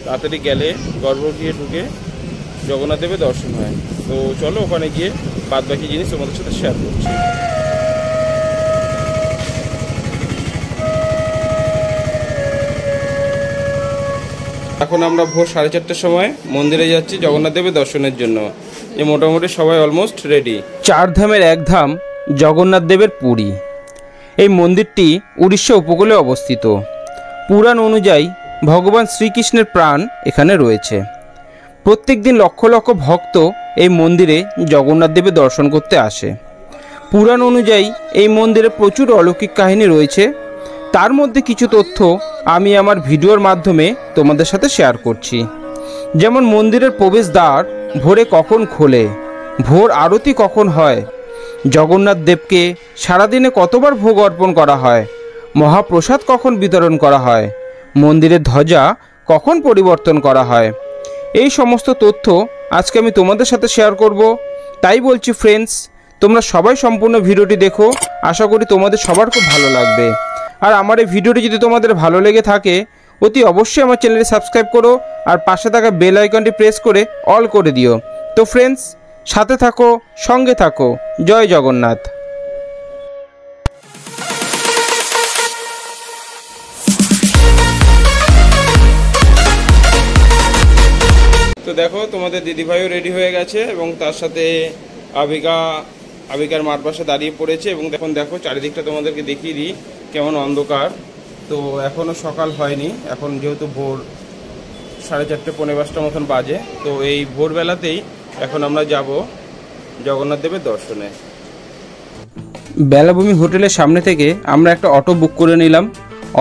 তাড়াতাড়ি গেলে গর্ভগৃহে ঢুকে জগন্নাথ দেবের দর্শন হয়। তো চলো ওখানে গিয়ে বাদ বাকি জিনিস তোমাদের সাথে শেয়ার করছি। এখন আমরা ভোর 4:30টার সময় মন্দিরে যাচ্ছি জগন্নাথ দেবের দর্শনের জন্য। যে মোটামুটি সবাই অলমোস্ট রেডি। 4 ধামের এক ধাম জগন্নাথ দেবের পুরী। এই মন্দিরটি উড়িষ্যা উপকূলে অবস্থিত। পুরাণ অনুযায়ী ভগবান শ্রীকৃষ্ণের প্রাণ এখানে রয়েছে। প্রত্যেক দিন লক্ষ লক্ষ ভক্ত এই মন্দিরে জগন্নাথ দেবের দর্শন করতে আসে। পুরাণ অনুযায়ী এই মন্দিরে প্রচুর অলৌকিক কাহিনী রয়েছে। তার মধ্যে কিছু তথ্য আমি আমার ভিডিওর মাধ্যমে তোমাদের সাথে শেয়ার করছি। যেমন মন্দিরের প্রবেশদ্বার ভোরে কখন খোলে, ভোর আরতি কখন হয়, জগন্নাথ দেবকে সারাদিনে কতবার ভোগ অর্পণ করা হয়, মহাপ্রসাদ কখন বিতরণ করা হয়, মন্দিরের ধ্বজা কখন পরিবর্তন করা হয়, এই সমস্ত তথ্য আজকে আমি তোমাদের সাথে শেয়ার করব। তাই বলছি ফ্রেন্ডস, তোমরা সবাই সম্পূর্ণ ভিডিওটি দেখো। আশা করি তোমাদের সবার খুব ভালো লাগবে। আর আমার এই ভিডিওটি যদি তোমাদের ভালো লেগে থাকে অতি অবশ্যই আমার চ্যানেলটি সাবস্ক্রাইব করো আর পাশে থাকা বেল আইকনটি প্রেস করে অল করে দিও। তো ফ্রেন্ডস, সাথে থাকো, সঙ্গে থাকো। জয় জগন্নাথ। তো দেখো তোমাদের দিদিভাইও রেডি হয়ে গেছে এবং তার সাথে আবিকার মার পাশে দাঁড়িয়ে পড়েছে। এবং দেখো চারিদিকটা তোমাদেরকে দেখিয়ে দিই কেমন অন্ধকার। তো এখনও সকাল হয়নি, এখন যেহেতু ভোর 4:30 পৌনে 5টা মতন বাজে। তো এই ভোরবেলাতেই এখন আমরা যাব জগন্নাথ দেবের দর্শনে। বেলাভূমি হোটেলের সামনে থেকে আমরা একটা অটো বুক করে নিলাম।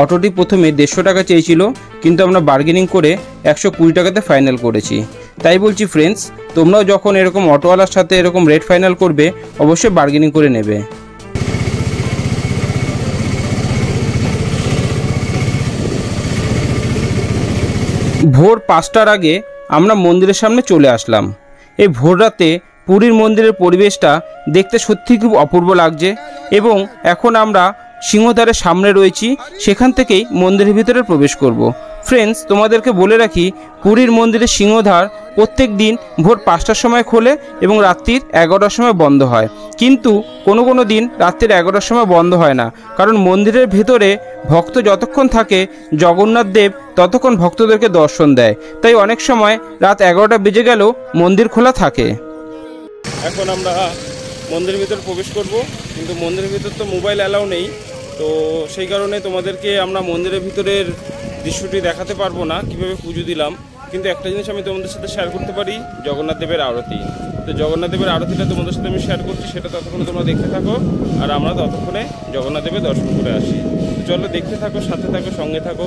অটোটি প্রথমে 150 টাকা চেয়েছিল, কিন্তু আমরা বার্গেনিং করে 120 টাকাতে ফাইনাল করেছি। তাই বলছি ফ্রেন্ডস, তোমরাও যখন এরকম অটোওয়ালার সাথে এরকম রেট ফাইনাল করবে অবশ্যই বার্গেনিং করে নেবে। ভোর 5টার আগে আমরা মন্দিরের সামনে চলে আসলাম। এই ভোর রাতে পুরীর মন্দিরের পরিবেশটা দেখতে সত্যি খুব অপূর্ব লাগছে। এবং এখন আমরা সিংহদ্বারের সামনে রয়েছি, সেখান থেকেই মন্দিরের ভিতরে প্রবেশ করব। ফ্রেন্ডস, তোমাদেরকে বলে রাখি, পুরীর মন্দিরের সিংহদ্বার প্রত্যেক দিন ভোর 5টার সময় খোলে এবং রাত্রির 11টার সময় বন্ধ হয়। কিন্তু কোনো দিন রাত্রির 11টার সময় বন্ধ হয় না, কারণ মন্দিরের ভেতরে ভক্ত যতক্ষণ থাকে জগন্নাথ দেব ততক্ষণ ভক্তদেরকে দর্শন দেয়। তাই অনেক সময় রাত 11টা বেজে গেলেও মন্দির খোলা থাকে। এখন আমরা মন্দিরের ভিতর প্রবেশ করব, কিন্তু মন্দিরের ভিতর তো মোবাইল অ্যালাউ নেই। তো সেই কারণে তোমাদেরকে আমরা মন্দিরের ভিতরের দৃশ্যটি দেখাতে পারবো না কীভাবে পুজো দিলাম। কিন্তু একটা জিনিস আমি তোমাদের সাথে শেয়ার করতে পারি, জগন্নাথ দেবের আরতি। তো জগন্নাথ দেবের আরতিটা তোমাদের সাথে আমি শেয়ার করছি, সেটা ততক্ষণে তোমরা দেখতে থাকো আর আমরা ততক্ষণে জগন্নাথ দেবের দর্শন করে আসি। চলো দেখতে থাকো, সাথে থাকো, সঙ্গে থাকো।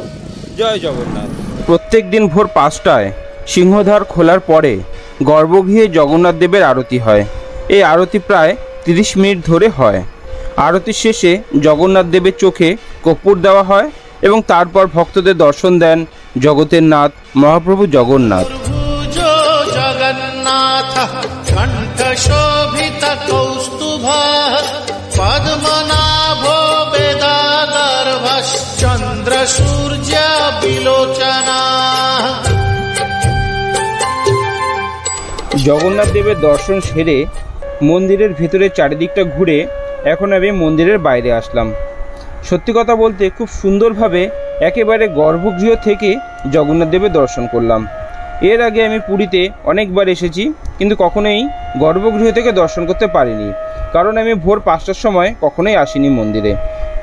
জয় জগন্নাথ। প্রত্যেক দিন ভোর 5টায় সিংহদ্বার খোলার পরে গর্ভগৃহে জগন্নাথ দেবের আরতি হয়। এই আরতি প্রায় 30 মিনিট ধরে হয়। আরতির শেষে জগন্নাথ দেবের চোখে কর্পূর দেওয়া হয় এবং তারপর ভক্তদের দর্শন দেন জগতের নাথ মহাপ্রভু জগন্নাথ। জগন্নাথ দেবের দর্শন সেরে মন্দিরের ভেতরে চারিদিকটা ঘুরে এখন আমি মন্দিরের বাইরে আসলাম। সত্যি কথা বলতে খুব সুন্দরভাবে একেবারে গর্ভগৃহ থেকে জগন্নাথ দেবের দর্শন করলাম। এর আগে আমি পুরীতে অনেকবার এসেছি, কিন্তু কখনোই গর্ভগৃহ থেকে দর্শন করতে পারিনি, কারণ আমি ভোর 5টার সময় কখনোই আসিনি মন্দিরে।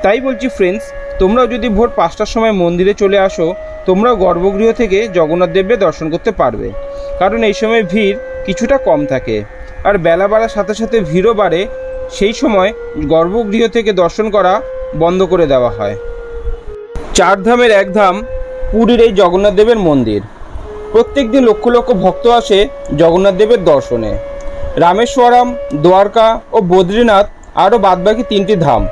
তাই বলছি ফ্রেন্ডস, তোমরাও যদি ভোর 5টার সময় মন্দিরে চলে আসো, তোমরাও গর্ভগৃহ থেকে জগন্নাথ দেবের দর্শন করতে পারবে, কারণ এই সময় ভিড় কিছুটা কম থাকে। আর বেলা বাড়ার সাথে সাথে ভিড়ও বাড়ে, সেই সময় গর্ভগৃহ থেকে দর্শন করা বন্ধ করে দেওয়া হয়। 4 ধামের এক ধাম পুরীর এই জগন্নাথ দেবের মন্দির। প্রত্যেক দিন লক্ষ লক্ষ ভক্ত আসে জগন্নাথ দেবের দর্শনে। রামেশ্বরম, দ্বারকা ও বদ্রীনাথ আরও বাদবাকি 3টি ধাম।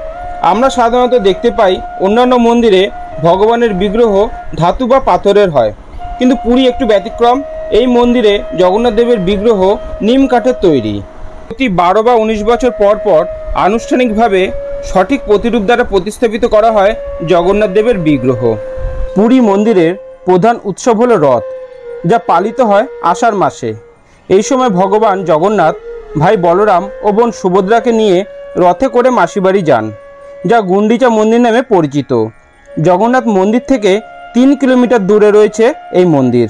আমরা সাধারণত দেখতে পাই অন্যান্য মন্দিরে ভগবানের বিগ্রহ ধাতু বা পাথরের হয়, কিন্তু পুরী একটু ব্যতিক্রম। এই মন্দিরে জগন্নাথ দেবের বিগ্রহ নিম কাঠের তৈরি। প্রতি 12 বা 19 বছর পর পর আনুষ্ঠানিকভাবে সঠিক প্রতিরূপ দ্বারা প্রতিস্থাপিত করা হয় জগন্নাথ দেবের বিগ্রহ। পুরী মন্দিরের প্রধান উৎসব হলো রথ, যা পালিত হয় আষাঢ় মাসে। এই সময় ভগবান জগন্নাথ ভাই বলরাম ও বোন সুভদ্রাকে নিয়ে রথে করে মাসিবাড়ি যান, যা গুন্ডিচা মন্দির নামে পরিচিত। জগন্নাথ মন্দির থেকে 3 কিলোমিটার দূরে রয়েছে এই মন্দির।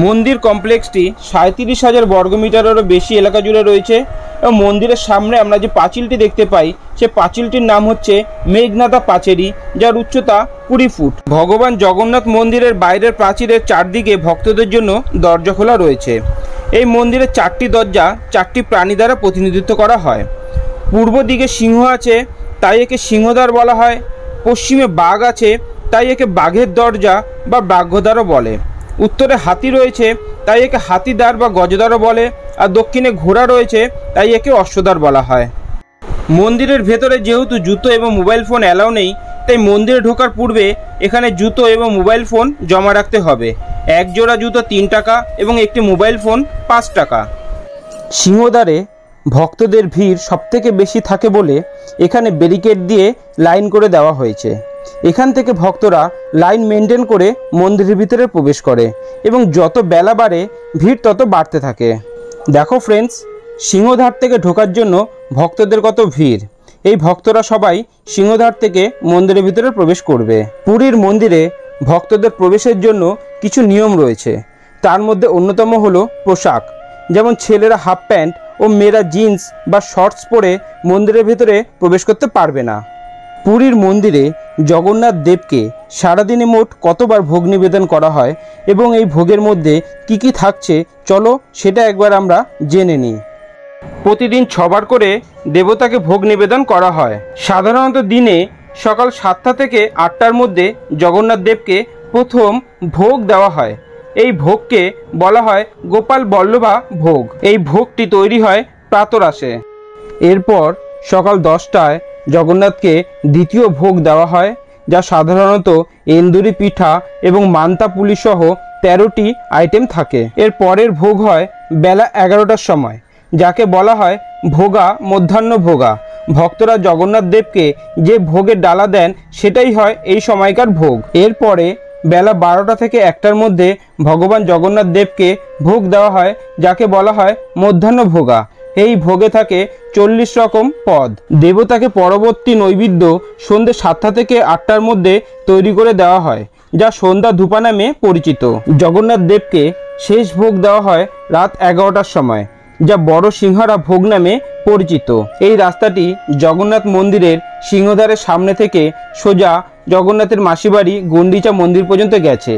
মন্দির কমপ্লেক্সটি 37,000 বর্গমিটারেরও বেশি এলাকা জুড়ে রয়েছে এবং মন্দিরের সামনে আমরা যে পাঁচিলটি দেখতে পাই, সে পাঁচিলটির নাম হচ্ছে মেঘনাদা পাঁচেরি, যার উচ্চতা 20 ফুট। ভগবান জগন্নাথ মন্দিরের বাইরের প্রাচীরের চারদিকে ভক্তদের জন্য দরজা খোলা রয়েছে। এই মন্দিরের 4টি দরজা 4টি প্রাণী দ্বারা প্রতিনিধিত্ব করা হয়। পূর্ব দিকে সিংহ আছে, তাই একে সিংহদ্বার বলা হয়। পশ্চিমে বাঘ আছে, তাই একে বাঘের দরজা বা ব্যাঘ্রদ্বারও বলে। উত্তরে হাতি রয়েছে, তাই একে হাতিদ্বার বা গজদ্বারও বলে। আর দক্ষিণে ঘোড়া রয়েছে, তাই একে অশ্বদ্বার বলা হয়। মন্দিরের ভেতরে যেহেতু জুতো এবং মোবাইল ফোন অ্যালাউ নেই, তাই মন্দিরে ঢোকার পূর্বে এখানে জুতো এবং মোবাইল ফোন জমা রাখতে হবে। এক জোড়া জুতো 3 টাকা এবং একটি মোবাইল ফোন 5 টাকা। সিংহদ্বারে ভক্তদের ভিড় সবথেকে বেশি থাকে বলে এখানে ব্যারিকেড দিয়ে লাইন করে দেওয়া হয়েছে। এখান থেকে ভক্তরা লাইন মেনটেন করে মন্দিরের ভিতরে প্রবেশ করে এবং যত বেলা বাড়ে ভিড় তত বাড়তে থাকে। দেখো ফ্রেন্ডস, সিংহদ্বার থেকে ঢোকার জন্য ভক্তদের কত ভিড়। এই ভক্তরা সবাই সিংহদ্বার থেকে মন্দিরের ভিতরে প্রবেশ করবে। পুরীর মন্দিরে ভক্তদের প্রবেশের জন্য কিছু নিয়ম রয়েছে। তার মধ্যে অন্যতম হলো পোশাক, যেমন ছেলেরা হাফ প্যান্ট ও মেয়েরা জিন্স বা শর্টস পরে মন্দিরের ভিতরে প্রবেশ করতে পারবে না। পুরীর মন্দিরে জগন্নাথ দেবকে সারাদিনে মোট কতবার ভোগ নিবেদন করা হয় এবং এই ভোগের মধ্যে কি কি থাকছে, চলো সেটা একবার আমরা জেনে নিই। প্রতিদিন 6 বার করে দেবতাকে ভোগ নিবেদন করা হয়। সাধারণত দিনে সকাল 7টা থেকে 8টার মধ্যে জগন্নাথ দেবকে প্রথম ভোগ দেওয়া হয়। এই ভোগকে বলা হয় গোপাল বল্লভা ভোগ। এই ভোগটি তৈরি হয় প্রাতরাশে। এরপর সকাল 10টায় জগন্নাথকে দ্বিতীয় ভোগ দেওয়া হয়, যা সাধারণত এন্দুরি পিঠা এবং মান্তা পুলি সহ 13টি আইটেম থাকে। এর পরের ভোগ হয় বেলা 11টার সময়, যাকে বলা হয় ভোগা মধ্যাহ্ন ভোগা। ভক্তরা জগন্নাথ দেবকে যে ভোগের ডালা দেন সেটাই হয় এই সময়কার ভোগ। এরপরে বেলা 12টা থেকে 1টার মধ্যে ভগবান জগন্নাথ দেবকে ভোগ দেওয়া হয়, যাকে বলা হয় মধ্যাহ্ন ভোগা। এই ভোগে থাকে 40 রকম পদ। দেবতাকে পরবর্তী নৈবেদ্য সন্ধ্যে 7টা থেকে 8টার মধ্যে তৈরি করে দেওয়া হয়, যা সন্ধ্যা ধূপা নামে পরিচিত। জগন্নাথ দেবকে শেষ ভোগ দেওয়া হয় রাত 11টার সময়, যা বড় সিংহারা ভোগ নামে পরিচিত। এই রাস্তাটি জগন্নাথ মন্দিরের সিংহদ্বারের সামনে থেকে সোজা জগন্নাথের মাসিবাড়ি গুন্ডিচা মন্দির পর্যন্ত গেছে।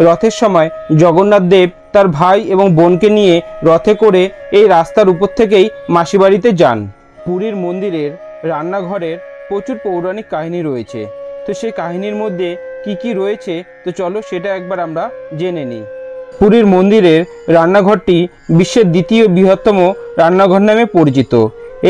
রথের সময় জগন্নাথ দেব তার ভাই এবং বোনকে নিয়ে রথে করে এই রাস্তার উপর থেকেই মাসিবাড়িতে যান। পুরীর মন্দিরের রান্নাঘরের প্রচুর পৌরাণিক কাহিনী রয়েছে। তো সেই কাহিনীর মধ্যে কি কি রয়েছে, তো চলো সেটা একবার আমরা জেনে নিই। পুরীর মন্দিরের রান্নাঘরটি বিশ্বের দ্বিতীয় বৃহত্তম রান্নাঘর নামে পরিচিত।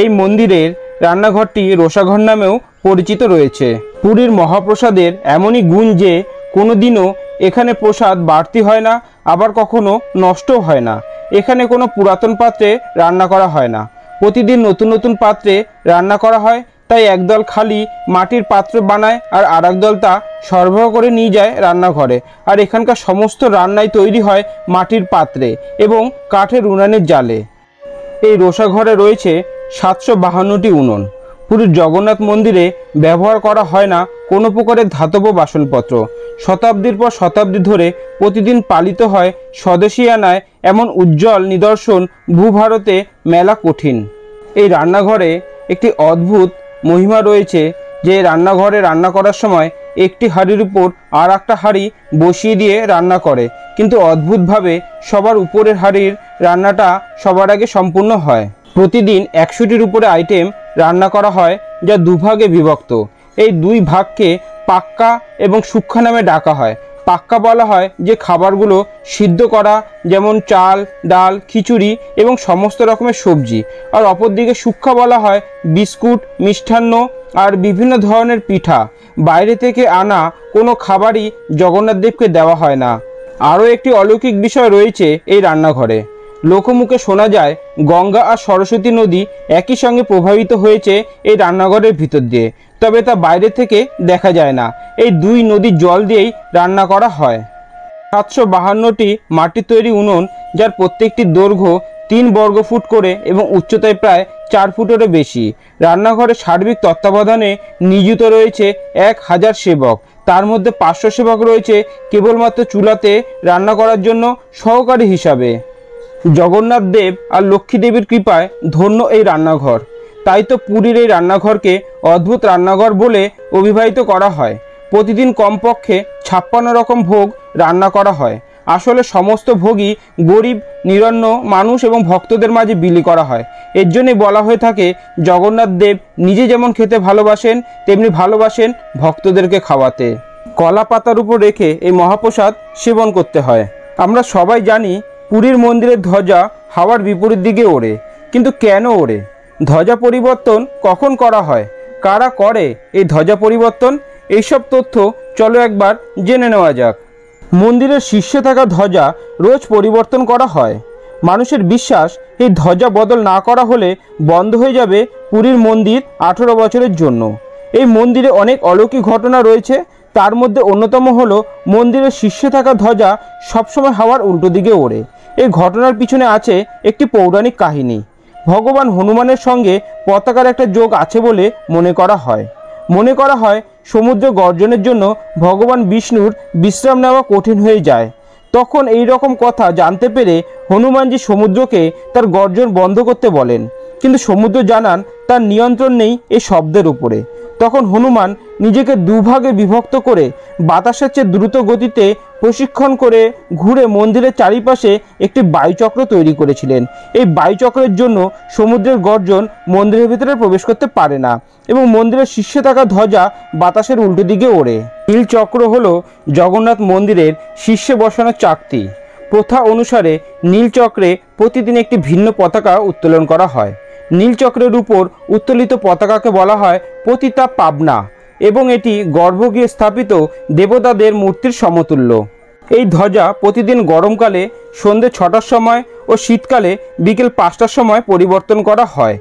এই মন্দিরের রান্নাঘরটি রোষাঘর নামেও পরিচিত রয়েছে। পুরীর মহাপ্রসাদের এমনই গুণ যে কোনো দিনও এখানে প্রসাদ বাড়তি হয় না, আবার কখনো নষ্টও হয় না। এখানে কোনো পুরাতন পাত্রে রান্না করা হয় না, প্রতিদিন নতুন নতুন পাত্রে রান্না করা হয়। তাই একদল খালি মাটির পাত্র বানায় আর আরেক দল তা সরবরাহ করে নিয়ে যায় রান্নাঘরে। আর এখানকার সমস্ত রান্নাই তৈরি হয় মাটির পাত্রে এবং কাঠের উনানের জালে। এই রোষাঘরে রয়েছে 752টি উনুন। পুরীর জগন্নাথ মন্দিরে ব্যবহার করা হয় না কোনো প্রকারের ধাতব বাসনপত্র। শতাব্দীর পর শতাব্দী ধরে প্রতিদিন পালিত হয় স্বদেশী আনায় এমন উজ্জ্বল নিদর্শন ভূভারতে মেলা কঠিন। এই রান্নাঘরে একটি অদ্ভুত মহিমা রয়েছে যে রান্নাঘরে রান্না করার সময় একটি হাঁড়ির উপর আর একটা হাঁড়ি বসিয়ে দিয়ে রান্না করে, কিন্তু অদ্ভুতভাবে সবার উপরের হাঁড়ির রান্নাটা সবার আগে সম্পূর্ণ হয়। প্রতিদিন 100টির উপরে আইটেম রান্না করা হয়, যা দুভাগে বিভক্ত। এই দুই ভাগকে পাক্কা এবং সূক্ষ্ম নামে ডাকা হয়। পাক্কা বলা হয় যে খাবারগুলো সিদ্ধ করা, যেমন চাল, ডাল, খিচুড়ি এবং সমস্ত রকমের সবজি। আর অপরদিকে সূক্ষ্ম বলা হয় বিস্কুট, মিষ্টান্ন আর বিভিন্ন ধরনের পিঠা। বাইরে থেকে আনা কোনো খাবারই জগন্নাথ দেবকে দেওয়া হয় না। আরও একটি অলৌকিক বিষয় রয়েছে এই রান্নাঘরে। লোকমুখে শোনা যায় গঙ্গা আর সরস্বতী নদী একই সঙ্গে প্রবাহিত হয়েছে এই রান্নাঘরের ভিতর দিয়ে। তবে তা বাইরে থেকে দেখা যায় না। এই দুই নদীর জল দিয়েই রান্না করা হয়। 752টি মাটির তৈরি উনুন, যার প্রত্যেকটি দৈর্ঘ্য 3 বর্গফুট করে এবং উচ্চতায় প্রায় 4 ফুটেরও বেশি। রান্নাঘরের সার্বিক তত্ত্বাবধানে নিয়োজিত রয়েছে 1000 সেবক। তার মধ্যে 500 সেবক রয়েছে কেবলমাত্র চুলাতে রান্না করার জন্য সহকারী হিসাবে। জগন্নাথ দেব আর লক্ষ্মী দেবীর কৃপায় ধন্য এই রান্নাঘর। তাই তো পুরীর এই রান্নাঘরকে অদ্ভুত রান্নাঘর বলে অভিহিত করা হয়। প্রতিদিন কমপক্ষে 56 রকম ভোগ রান্না করা হয়। আসলে সমস্ত ভোগই গরিব নিরন্ন মানুষ এবং ভক্তদের মাঝে বিলি করা হয়। এর জন্যই বলা হয়ে থাকে জগন্নাথ দেব নিজে যেমন খেতে ভালোবাসেন, তেমনি ভালোবাসেন ভক্তদেরকে খাওয়াতে। কলা পাতার উপর রেখে এই মহাপ্রসাদ সেবন করতে হয়। আমরা সবাই জানি পুরীর মন্দিরের ধ্বজা হাওয়ার বিপরীত দিকে ওড়ে, কিন্তু কেন ওড়ে? ধ্বজা পরিবর্তন কখন করা হয়? কারা করে এই ধ্বজা পরিবর্তন? এইসব তথ্য চলো একবার জেনে নেওয়া যাক। মন্দিরের শীর্ষে থাকা ধ্বজা রোজ পরিবর্তন করা হয়। মানুষের বিশ্বাস, এই ধ্বজা বদল না করা হলে বন্ধ হয়ে যাবে পুরীর মন্দির 18 বছরের জন্য। এই মন্দিরে অনেক অলৌকিক ঘটনা রয়েছে। তার মধ্যে অন্যতম হলো মন্দিরের শীর্ষে থাকা ধ্বজা সবসময় হাওয়ার উল্টো দিকে ওড়ে। এই ঘটনার পিছনে আছে একটি পৌরাণিক কাহিনী। ভগবান হনুমানের সঙ্গে পতাকার একটা যোগ আছে বলে মনে করা হয়। সমুদ্র গর্জনের জন্য ভগবান বিষ্ণুর বিশ্রাম নেওয়া কঠিন হয়ে যায়। তখন এই রকম কথা জানতে পেরে হনুমানজি সমুদ্রকে তার গর্জন বন্ধ করতে বলেন, কিন্তু সমুদ্র জানান তার নিয়ন্ত্রণ নেই এই শব্দের উপরে। তখন হনুমান নিজেকে দুভাগে বিভক্ত করে বাতাসের চেয়ে দ্রুত গতিতে প্রশিক্ষণ করে ঘুরে মন্দিরের চারিপাশে একটি বায়ুচক্র তৈরি করেছিলেন। এই বায়ুচক্রের জন্য সমুদ্রের গর্জন মন্দিরের ভিতরে প্রবেশ করতে পারে না এবং মন্দিরের শীর্ষে থাকা ধ্বজা বাতাসের উল্টো দিকে ওড়ে। নীলচক্র হলো জগন্নাথ মন্দিরের শীর্ষে বসানো চাকতি। প্রথা অনুসারে নীলচক্রে প্রতিদিন একটি ভিন্ন পতাকা উত্তোলন করা হয়। নীলচক্রের উপর উত্তোলিত পতাকাকে বলা হয় পতিতা পাবনা এবং এটি গর্ভগৃহে স্থাপিত দেবতাদের মূর্তির সমতুল্য। এই ধ্বজা প্রতিদিন গরমকালে সন্ধ্যে 6টার সময় ও শীতকালে বিকেল 5টার সময় পরিবর্তন করা হয়।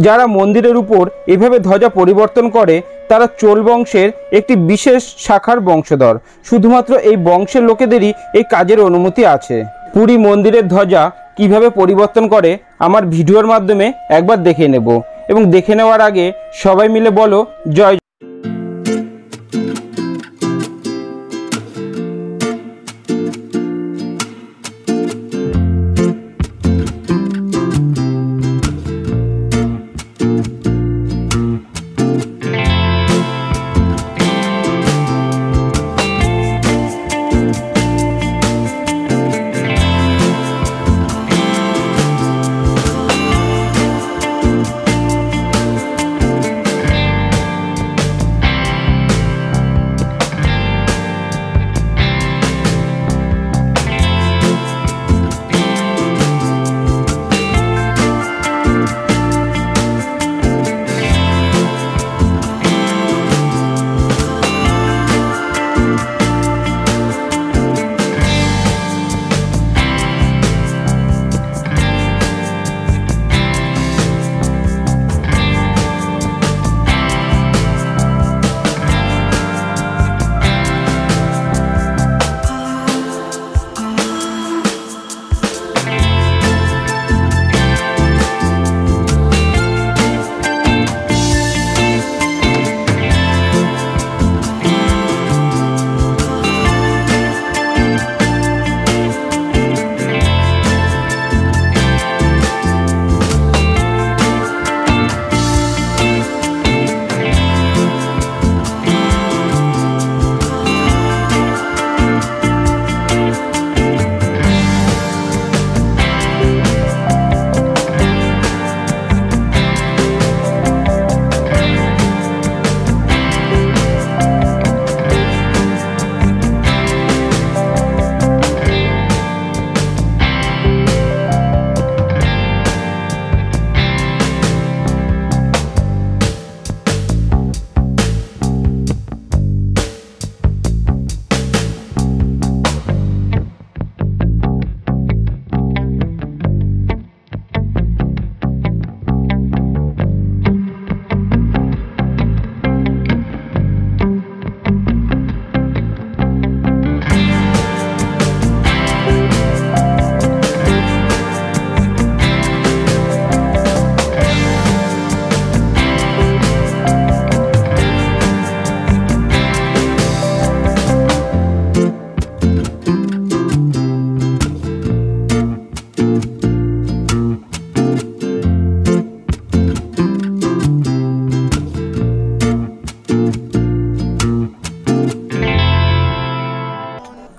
যারা মন্দিরের উপর এভাবে ধ্বজা পরিবর্তন করে তারা চোল বংশের একটি বিশেষ শাখার বংশধর। শুধুমাত্র এই বংশের লোকেদেরই এই কাজের অনুমতি আছে। পুরী মন্দিরের ধ্বজা কিভাবে পরিবর্তন করে আমার ভিডিওর মাধ্যমে একবার দেখে নেব, এবং দেখে নেওয়ার আগে সবাই মিলে বলো জয়।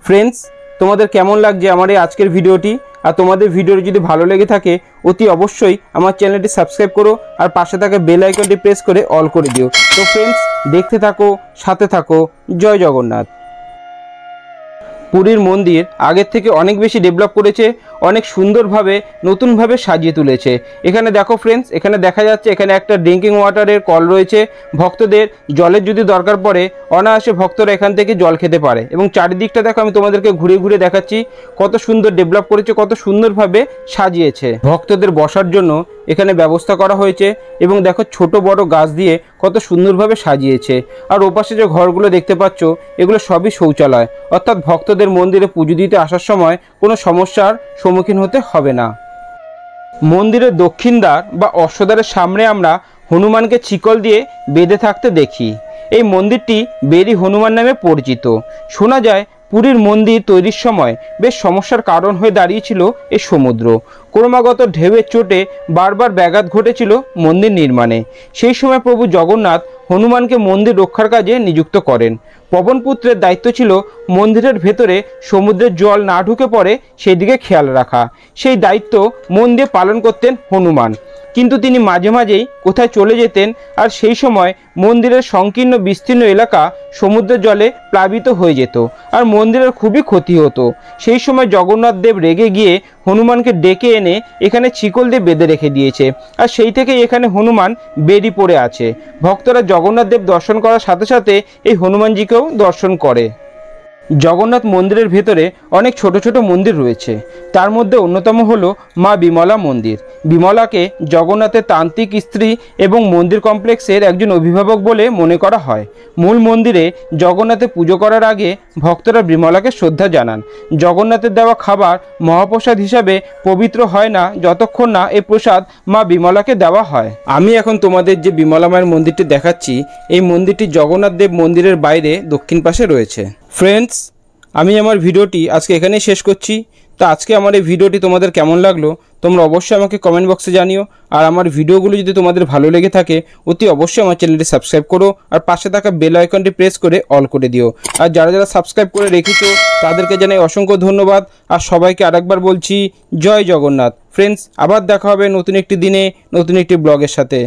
ফ্রেন্ডস, তোমাদের কেমন লাগছে আমার এই আজকের ভিডিওটি? আর তোমাদের ভিডিওটি যদি ভালো লেগে থাকে অতি অবশ্যই আমার চ্যানেলটি সাবস্ক্রাইব করো আর পাশে থাকা বেল আইকনটি প্রেস করে অল করে দিও। তো ফ্রেন্ডস, দেখতে থাকো, সাথে থাকো। জয় জগন্নাথ। পুরীর মন্দির আগের থেকে অনেক বেশি ডেভেলপ করেছে, অনেক সুন্দরভাবে নতুনভাবে সাজিয়ে তুলেছে। এখানে দেখো ফ্রেন্ডস, এখানে দেখা যাচ্ছে এখানে একটা ড্রিঙ্কিং ওয়াটারের কল রয়েছে। ভক্তদের জলের যদি দরকার পড়ে অনায়াসে ভক্তরা এখান থেকে জল খেতে পারে। এবং চারিদিকটা দেখো, আমি তোমাদেরকে ঘুরে ঘুরে দেখাচ্ছি কত সুন্দর ডেভেলপ করেছে, কত সুন্দরভাবে সাজিয়েছে। ভক্তদের বসার জন্য এখানে ব্যবস্থা করা হয়েছে এবং দেখো ছোট বড় গাছ দিয়ে কত সুন্দরভাবে সাজিয়েছে। আর ওপাশে যে ঘরগুলো দেখতে পাচ্ছ এগুলো সবই শৌচালয়, অর্থাৎ ভক্তদের মন্দিরে পুজো দিতে আসার সময় কোনো সমস্যার সম্মুখীন হতে হবে না। মন্দিরের দক্ষিণ দ্বার বা অশ্বদ্বারের সামনে আমরা হনুমানকে শিকল দিয়ে বেঁধে থাকতে দেখি। এই মন্দিরটি বেরি হনুমান নামে পরিচিত। শোনা যায় পুরীর মন্দির তৈরির সময় বেশ সমস্যার কারণ হয়ে দাঁড়িয়েছিল এই সমুদ্র। ক্রমাগত ঢেউয়ের চোটে বারবার ব্যাঘাত ঘটেছিল মন্দির নির্মাণে। সেই সময় প্রভু জগন্নাথ হনুমানকে মন্দির রক্ষার কাজে নিযুক্ত করেন। পবনপুত্রের দায়িত্ব ছিল মন্দিরের ভেতরে সমুদ্রের জল না ঢুকে পড়ে সেই দিকে খেয়াল রাখা। সেই দায়িত্ব মন দিয়ে পালন করতেন হনুমান। কিন্তু তিনি মাঝে মাঝেই কোথায় চলে যেতেন, আর সেই সময় মন্দিরের সংকীর্ণ বিস্তীর্ণ এলাকা সমুদ্রের জলে প্লাবিত হয়ে যেত আর মন্দিরের খুবই ক্ষতি হতো। সেই সময় জগন্নাথ দেব রেগে গিয়ে হনুমানকে ডেকে এনে এখানে শিকল দিয়ে বেঁধে রেখে দিয়েছে। আর সেই থেকেই এখানে হনুমান বেরি পড়ে আছে। ভক্তরা জগন্নাথ দেব দর্শন করার সাথে সাথে এই হনুমানজিকেও দর্শন করে। জগন্নাথ মন্দিরের ভেতরে অনেক ছোট ছোট মন্দির রয়েছে। তার মধ্যে অন্যতম হলো মা বিমলা মন্দির। বিমলাকে জগন্নাথের তান্ত্রিক স্ত্রী এবং মন্দির কমপ্লেক্সের একজন অভিভাবক বলে মনে করা হয়। মূল মন্দিরে জগন্নাথের পুজো করার আগে ভক্তরা বিমলাকে শ্রদ্ধা জানান। জগন্নাথের দেওয়া খাবার মহাপ্রসাদ হিসাবে পবিত্র হয় না যতক্ষণ না এই প্রসাদ মা বিমলাকে দেওয়া হয়। আমি এখন তোমাদের যে বিমলা মায়ের মন্দিরটি দেখাচ্ছি, এই মন্দিরটি জগন্নাথ দেব মন্দিরের বাইরে দক্ষিণ পাশে রয়েছে। ফ্রেন্ডস, আমি আমার ভিডিওটি আজকে এখানেই শেষ করছি। তো আজকে আমার এই ভিডিওটি তোমাদের কেমন লাগলো তোমরা অবশ্যই আমাকে কমেন্ট বক্সে জানিও। আর আমার ভিডিওগুলো যদি তোমাদের ভালো লেগে থাকে অতি অবশ্যই আমার চ্যানেলটি সাবস্ক্রাইব করো আর পাশে থাকা বেল আইকনটি প্রেস করে অল করে দিও। আর যারা যারা সাবস্ক্রাইব করে রেখেছো তাদেরকে জানাই অসংখ্য ধন্যবাদ। আর সবাইকে আরেকবার বলছি জয় জগন্নাথ। ফ্রেন্ডস, আবার দেখা হবে নতুন একটি দিনে নতুন একটি ব্লগের সাথে।